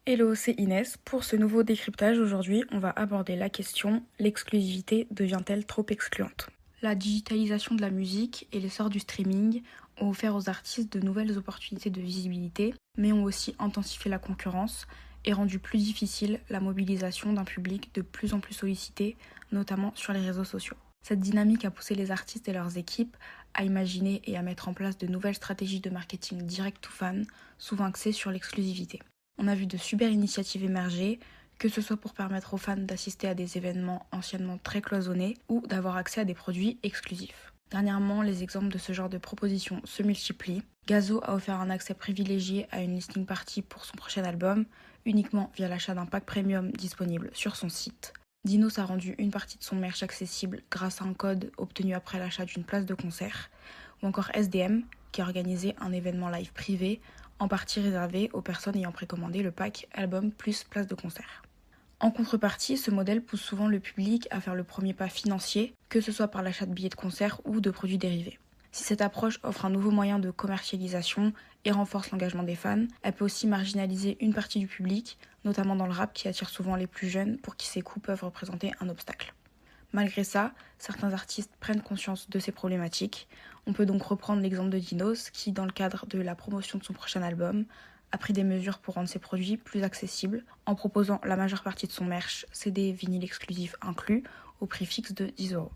Hello, c'est Inès. Pour ce nouveau décryptage, aujourd'hui, on va aborder la question: l'exclusivité devient-elle trop excluante? La digitalisation de la musique et l'essor du streaming ont offert aux artistes de nouvelles opportunités de visibilité, mais ont aussi intensifié la concurrence et rendu plus difficile la mobilisation d'un public de plus en plus sollicité, notamment sur les réseaux sociaux. Cette dynamique a poussé les artistes et leurs équipes à imaginer et à mettre en place de nouvelles stratégies de marketing direct to fan, souvent axées sur l'exclusivité. On a vu de super initiatives émerger, que ce soit pour permettre aux fans d'assister à des événements anciennement très cloisonnés ou d'avoir accès à des produits exclusifs. Dernièrement, les exemples de ce genre de propositions se multiplient. Gazo a offert un accès privilégié à une listening party pour son prochain album, uniquement via l'achat d'un pack premium disponible sur son site. Dinos a rendu une partie de son merch accessible grâce à un code obtenu après l'achat d'une place de concert, ou encore SDM, qui a organisé un événement live privé, en partie réservé aux personnes ayant précommandé le pack album plus place de concert. En contrepartie, ce modèle pousse souvent le public à faire le premier pas financier, que ce soit par l'achat de billets de concert ou de produits dérivés. Si cette approche offre un nouveau moyen de commercialisation et renforce l'engagement des fans, elle peut aussi marginaliser une partie du public, notamment dans le rap qui attire souvent les plus jeunes pour qui ces coûts peuvent représenter un obstacle. Malgré ça, certains artistes prennent conscience de ces problématiques. On peut donc reprendre l'exemple de Dinos qui, dans le cadre de la promotion de son prochain album, a pris des mesures pour rendre ses produits plus accessibles en proposant la majeure partie de son merch, CD, vinyle exclusif inclus, au prix fixe de 10€.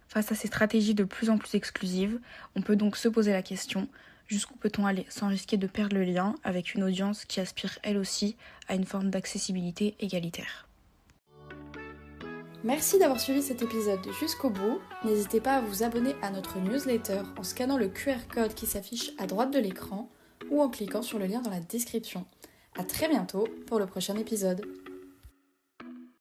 Face à ces stratégies de plus en plus exclusives, on peut donc se poser la question: jusqu'où peut-on aller sans risquer de perdre le lien avec une audience qui aspire elle aussi à une forme d'accessibilité égalitaire? Merci d'avoir suivi cet épisode jusqu'au bout. N'hésitez pas à vous abonner à notre newsletter en scannant le QR code qui s'affiche à droite de l'écran ou en cliquant sur le lien dans la description. À très bientôt pour le prochain épisode.